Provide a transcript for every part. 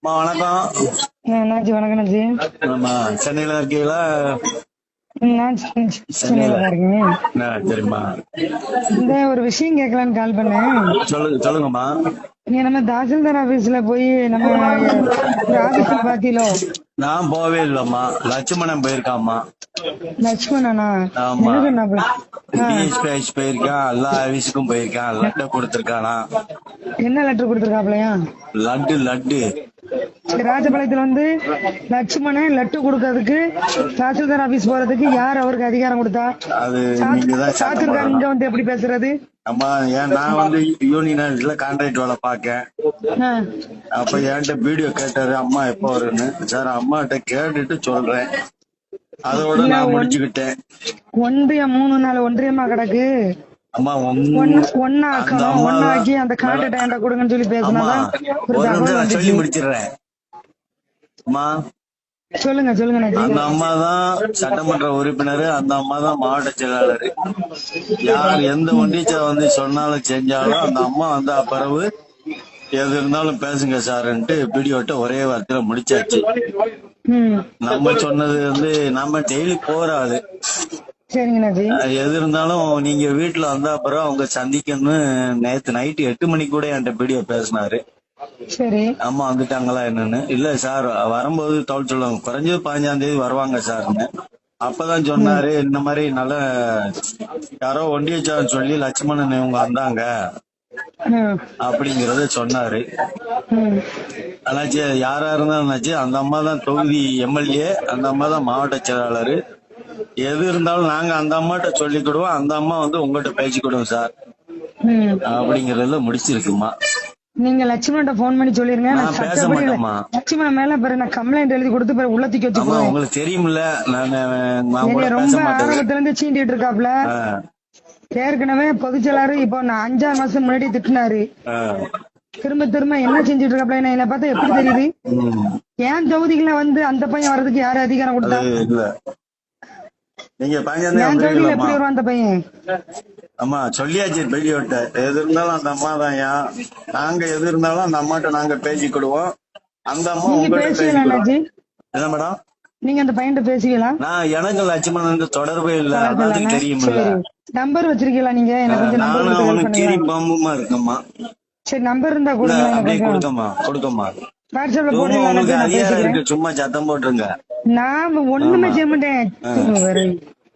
வணக்கம். அண்ணாச்சி வணக்கம் அண்ணாச்சி. ஆமா, சென்னையில இருக்கீங்களா? நான் சென்னையில தான் இருக்கேன். சரிம்மா. இந்த ஒரு விஷயம் கேட்கலான்னு கால் பண்ணேன். சொல்லுங்கம்மா. நீங்க நம்ம தாசில்தார் ஆபீஸ்ல போய் நம்ம ஒரு ஆபீஸ்ல பாத்தீங்களோ? நான் போவே இல்லம்மா, லட்சுமணன் போயிருக்காம்மா. லட்சுமணனா? ஆமா, டிஎஸ்பி போயிருக்கான், எல்லா ஆபீஸுக்கும் போயிருக்கான், லெட்டர் கொடுத்திருக்கானா. என்ன லெட்டர் கொடுத்திருக்காப்லையா? லட்டு. ராஜபாளையத்துல லட்சுமணன் லெட்டர் கொடுக்கறதுக்கு தாசில்தார் ஆபீஸ் போறதுக்கு யார் அவருக்கு அதிகாரம் கொடுத்தா? அது நீங்கதான் சாத்திருக்காங்க. எப்படி பேசுறது? அம்மா, நான் யூனியன்ல கான்ட்ராக்ட் வேலை பாக்கேன். அப்ப என்கிட்ட வீடியோ கேட்டாரு, அம்மா எப்ப வருன்னு. சார், அம்மாட்ட கேட்டுட்டு சொல்றேன், அதோட நான் முடிச்சுக்கிட்டேன். ஒன்றியமா கிடக்கு. அம்மா, ஒன்னாக்கி அந்த கான்ட்ராக்ட் கொடுங்கன்னு சொல்லி பேசினாதான் சொல்லி முடிச்சிடுறேன். அம்மா சொல்லுங்க. அந்த அம்மா தான் சட்டமன்ற உறுப்பினர், அந்த அம்மா தான் மாவட்ட செயலாளர். யார் எந்த ஒன்றிய சொன்னாலும் செஞ்சாலும் அந்த அம்மா வந்தா பிறகு எது இருந்தாலும் பேசுங்க சார்ன்ட்டு வீடியோட்ட ஒரே வார்த்தையில முடிச்சாச்சு. நம்ம சொன்னது நம்ம டெய்லி போறாது. எது இருந்தாலும் நீங்க வீட்டுல வந்தா அப்புறம் அவங்க சந்திக்கணும்னு நேத்து நைட்டு 8 மணிக்கு கூட என்கிட்ட வீடியோ பேசினாரு. சரி, அம்மா வந்துட்டாங்களா என்னன்னு. இல்ல சார், வரும்போது தோல் சொல்லுவாங்க, குறைஞ்சது 15ஆம் தேதி வருவாங்க சார்ன்னு. அப்பதான் சொன்னாரு, இந்த மாதிரி நல்ல யாரோ ஒன்றியச்சார் சொல்லி லட்சுமணன் இவங்க வந்தாங்க அப்படிங்கறத சொன்னாரு. அண்ணாச்சி, யாரா இருந்தாச்சு அந்த அம்மா தான் தொகுதி எம்எல்ஏ, அந்த அம்மா தான் மாவட்ட செயலாளர். எது இருந்தாலும் நாங்க அந்த அம்மாட்ட சொல்லிக்கிடுவோம், அந்த அம்மா உங்கள்கிட்ட பேசிக்கிடுவோம் சார் அப்படிங்கறதுல முடிச்சிருக்குமா. நீங்க லட்சுமணன் போன் பண்ணி சொல்லிருங்க. நான் பேச மாட்டேம்மா. லட்சுமணன் மேல நான் கம்ப்ளைண்ட் எழுதி கொடுத்து உள்ளத்துக்கு வச்சுக்கோங்க. உங்களுக்கு தெரியுமில்ல, ரொம்ப ஆரம்பத்துல இருந்து சீண்டிட்டு இருக்காப்ல. ஏற்கனவே பொதுச்செயலாளர் இப்போ நான் 5 மாசம் முன்னாடி திட்டினாரு. திரும்ப என்ன செஞ்சுட்டு இருக்காப்ல? என்ன பார்த்தா எப்படி தெரியுது? ஏன் தொகுதிகளை அந்த பையன் வர்றதுக்கு யாரு அதிகாரம் கொடுத்தா? நீங்க என் தொகுதியில எப்படி வருவான் அந்த பையன்? அம்மா சொல்லியாச்சு வெளியோட்ட, எது இருந்தாலும் அந்த அம்மா தான். நாங்க எது இருந்தாலும் அந்த அம்மாட்ட நாங்க பேசிக்கிடுவோம். அந்த அம்மா பேசுவீங்களா? என்ன மேடம், நீங்க அந்த பையன் பேசுவீங்களா? நான் எனக்கு லட்சுமணனுக்கு தொடர்பே இல்ல, அதுக்கு தெரியுமில்ல. நம்பர் வச்சிருக்கீங்களா நீங்க? நானும் அவனுக்கு கீரி பாம்புமா இருக்கம்மா. சரி, நம்பர் இருந்தா கொடுக்கம்மா. வாட்ஸ்அப்ல போடுங்க, அதிகாரம் இருக்கு, சும்மா சத்தம் போட்டுருங்க. நான் ஒண்ணுமே செய்ய மாட்டேன்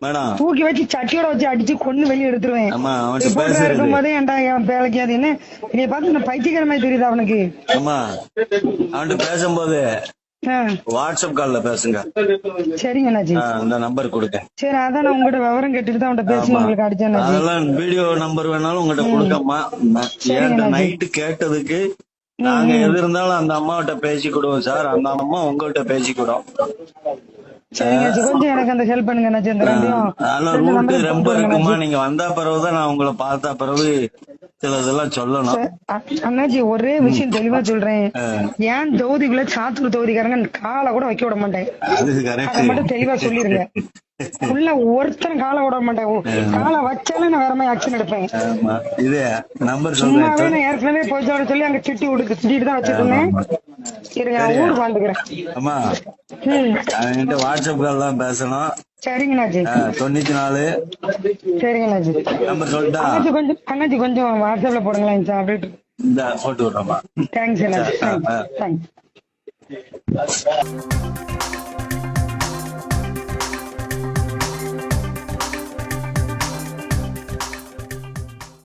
மேடம். தூக்கி வச்சு சட்டியோட வச்சு அடிச்சு கொண்டு வெளியே எடுத்துருவேன். இருக்கும் போதே ஏன்டா என் பேலைக்காது என்ன என்னைய பார்த்து நான் பைத்தியக்கார மாதிரி தெரியுது அவனுக்கு. அவன்கிட்ட பேசும்போது வாட்ஸ்அப் கால்ல பேசுங்க. சரிங்க அண்ணாச்சி, இந்த நம்பர் கொடுங்க. சரி, அதான் நான் உங்ககிட்ட விவரம் கேட்டுட்டு தான் அவன்கிட்ட பேசி உங்களுக்கு அடிச்சேன். அதெல்லாம் வீடியோ நம்பர் வேணாலும் உங்ககிட்ட கொடுக்கம்மா. நைட்டு கேட்டதுக்கு நாங்க எது இருந்தாலும் அந்த அம்மாவிட்ட பேசிக்கிடுவோம் சார், அந்த அம்மா உங்கள்கிட்ட பேசிக்கிடும். கொஞ்சம் எனக்கு அந்த ஹெல்ப் பண்ணுங்க. ரூட் ரொம்ப இருக்குமா, நீங்க வந்தா பிறகுதான் நான் உங்களை பார்த்தா பிறகு சில இதெல்லாம் சொல்லணும். அண்ணாச்சி, ஒரே விஷயம் தெளிவா சொல்றேன். ஏன் தொகுதிக்குள்ள சாத்தூர் தொகுதிக்காரங்க காலை கூட வைக்க விட மாட்டேன். அதை மட்டும் தெளிவா சொல்லிருங்க. உள்ள ஒருத்தரும் காலை விட மாட்டேன். காலை வச்சாலும் நான் வேற மாதிரி ஆக்ஷன் எடுப்பேன். சும்மாவே நான் ஏற்கனவே போய் சொல்லி அங்க திட்டிட்டு தான் வச்சிருக்கேன். ஊருக்கு வந்துக்கிறேன். வாட்ஸ்அப் கால் தான் பேசணும். சரிங்கண்ணாச்சி. 94. சரிங்கண்ணாச்சி, அண்ணாச்சி கொஞ்சம் வாட்ஸ்அப்ல போடுங்களேன் அப்டேட். போட்டு விடுறோமா. தேங்க்ஸ் அண்ணாச்சி. தேங்க்ஸ்.